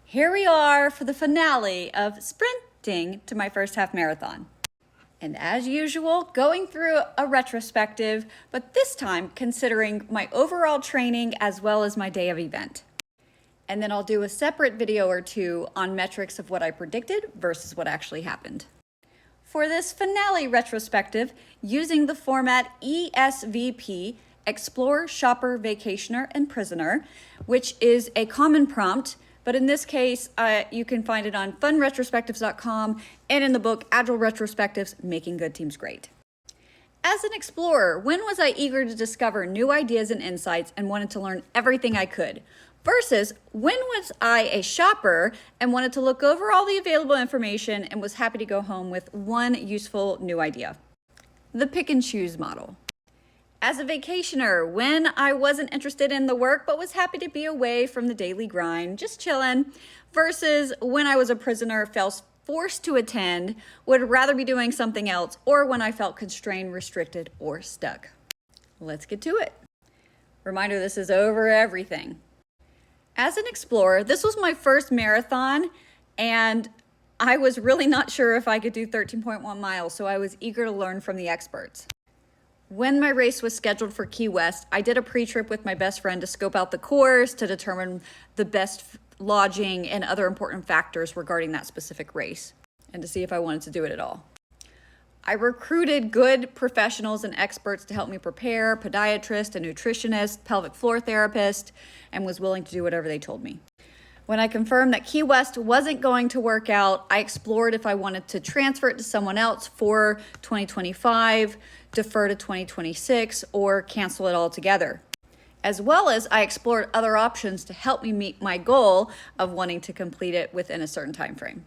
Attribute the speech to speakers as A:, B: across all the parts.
A: Here we are for the finale of sprinting to my first half marathon. And as usual, going through a retrospective, but this time considering my overall training as well as my day of event. And then I'll do a separate video or two on metrics of what I predicted versus what actually happened. For this finale retrospective, using the format ESVP, Explorer, Shopper, Vacationer, and Prisoner, which is a common prompt, but in this case, you can find it on funretrospectives.com and in the book Agile Retrospectives, Making Good Teams Great. As an explorer, when was I eager to discover new ideas and insights and wanted to learn everything I could? Versus when was I a shopper and wanted to look over all the available information and was happy to go home with one useful new idea? The pick and choose model. As a vacationer, when I wasn't interested in the work but was happy to be away from the daily grind, just chilling, versus when I was a prisoner, felt forced to attend, would rather be doing something else, or when I felt constrained, restricted, or stuck. Let's get to it. Reminder, this is over everything. As an explorer, this was my first marathon, and I was really not sure if I could do 13.1 miles, so I was eager to learn from the experts. When my race was scheduled for Key West, I did a pre-trip with my best friend to scope out the course, to determine the best lodging and other important factors regarding that specific race, and to see if I wanted to do it at all. I recruited good professionals and experts to help me prepare, podiatrist, a nutritionist, pelvic floor therapist, and was willing to do whatever they told me. When I confirmed that Key West wasn't going to work out, I explored if I wanted to transfer it to someone else for 2025, defer to 2026, or cancel it altogether. As well as I explored other options to help me meet my goal of wanting to complete it within a certain time frame.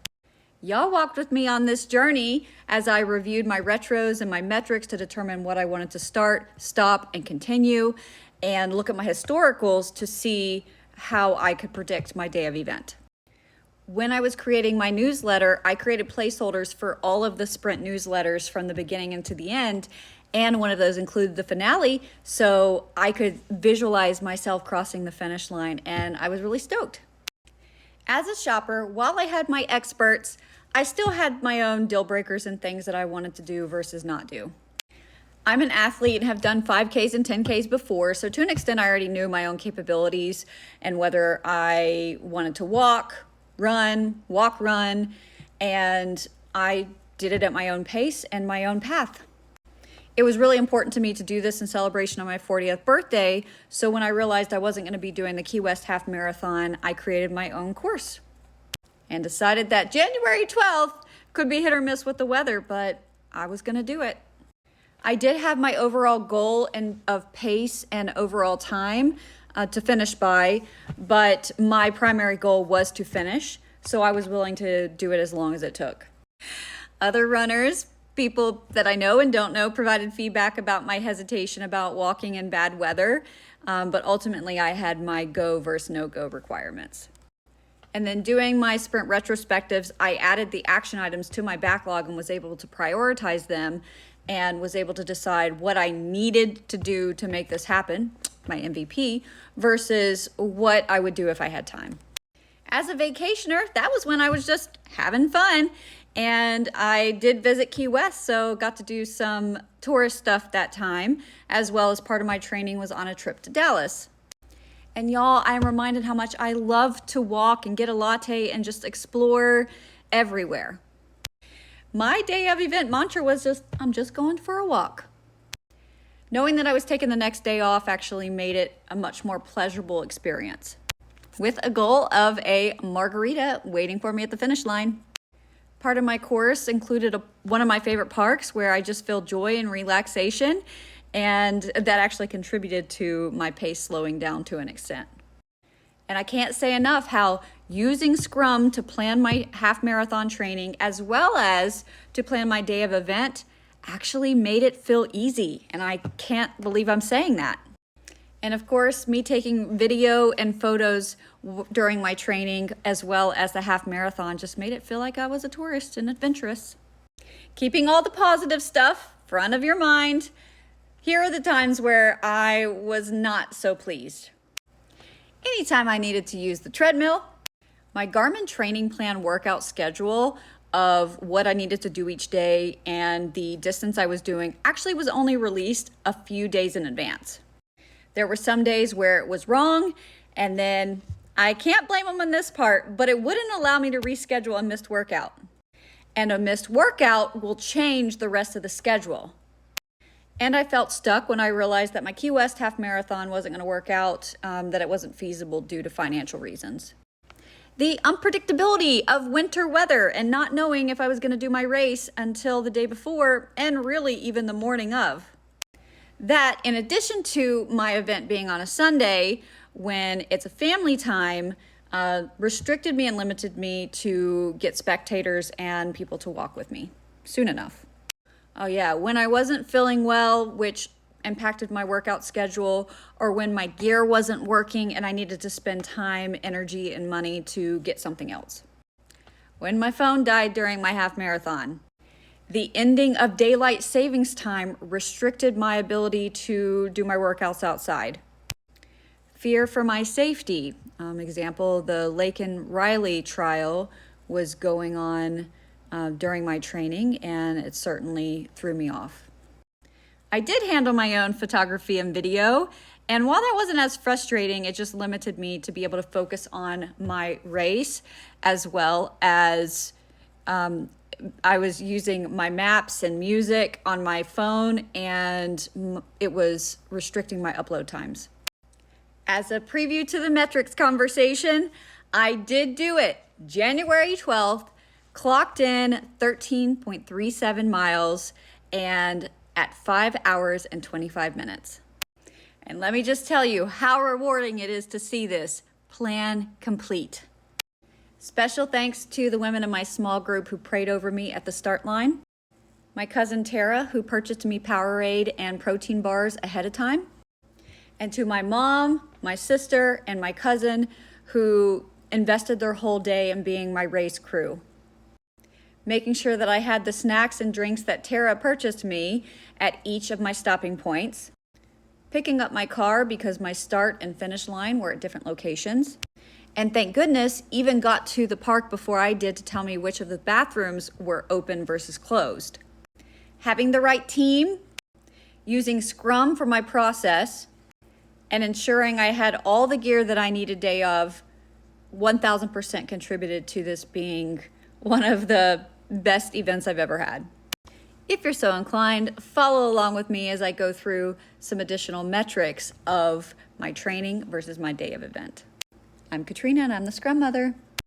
A: Y'all walked with me on this journey as I reviewed my retros and my metrics to determine what I wanted to start, stop, and continue, and look at my historicals to see how I could predict my day of event. When I was creating my newsletter, I created placeholders for all of the sprint newsletters from the beginning into the end, and one of those included the finale, so I could visualize myself crossing the finish line, and I was really stoked. As a shopper, while I had my experts, I still had my own deal breakers and things that I wanted to do versus not do. I'm an athlete and have done 5Ks and 10Ks before, so to an extent I already knew my own capabilities and whether I wanted to walk, run, and I did it at my own pace and my own path. It was really important to me to do this in celebration of my 40th birthday, so when I realized I wasn't going to be doing the Key West Half Marathon, I created my own course and decided that January 12th could be hit or miss with the weather, but I was going to do it. I did have my overall goal of pace and overall time to finish by, but my primary goal was to finish, so I was willing to do it as long as it took. Other runners, people that I know and don't know, provided feedback about my hesitation about walking in bad weather, but ultimately I had my go versus no-go requirements. And then doing my sprint retrospectives, I added the action items to my backlog and was able to prioritize them and was able to decide what I needed to do to make this happen, my MVP, versus what I would do if I had time. As a vacationer, that was when I was just having fun, and I did visit Key West, so got to do some tourist stuff that time, as well as part of my training was on a trip to Dallas. And y'all, I'm reminded how much I love to walk and get a latte and just explore everywhere. My day of event mantra was I'm just going for a walk. Knowing that I was taking the next day off actually made it a much more pleasurable experience, with a goal of a margarita waiting for me at the finish line. Part of my course included one of my favorite parks where I just feel joy and relaxation, and that actually contributed to my pace slowing down to an extent. And I can't say enough how using Scrum to plan my half marathon training as well as to plan my day of event actually made it feel easy. And I can't believe I'm saying that. And of course, me taking video and photos during my training as well as the half marathon just made it feel like I was a tourist and adventurous. Keeping all the positive stuff front of your mind, here are the times where I was not so pleased. Anytime I needed to use the treadmill, My Garmin training plan workout schedule of what I needed to do each day and the distance I was doing actually was only released a few days in advance. There were some days where it was wrong, and then I can't blame them on this part, but it wouldn't allow me to reschedule a missed workout. And a missed workout will change the rest of the schedule. And I felt stuck when I realized that my Key West half marathon wasn't going to work out, that it wasn't feasible due to financial reasons. The unpredictability of winter weather and not knowing if I was going to do my race until the day before and really even the morning of. That, in addition to my event being on a Sunday when it's a family time, restricted me and limited me to get spectators and people to walk with me soon enough. Oh yeah, when I wasn't feeling well, which impacted my workout schedule, or when my gear wasn't working and I needed to spend time, energy, and money to get something else. When my phone died during my half marathon. The ending of daylight savings time restricted my ability to do my workouts outside. Fear for my safety. Example, the Lakin Riley trial was going on during my training, and it certainly threw me off. I did handle my own photography and video, and while that wasn't as frustrating, it just limited me to be able to focus on my race, as well as I was using my maps and music on my phone, and it was restricting my upload times. As a preview to the metrics conversation, I did do it. January 12th, clocked in 13.37 miles and at 5 hours and 25 minutes. And let me just tell you how rewarding it is to see this plan complete. Special thanks to the women in my small group who prayed over me at the start line. My cousin Tara, who purchased me Powerade and protein bars ahead of time. And to my mom, my sister, and my cousin who invested their whole day in being my race crew. Making sure that I had the snacks and drinks that Tara purchased me at each of my stopping points. Picking up my car because my start and finish line were at different locations. And thank goodness, even got to the park before I did to tell me which of the bathrooms were open versus closed. Having the right team, using Scrum for my process, and ensuring I had all the gear that I needed day of, 1000% contributed to this being one of the best events I've ever had. If you're so inclined, follow along with me as I go through some additional metrics of my training versus my day of event. I'm Katrina and I'm the Scrum Mother.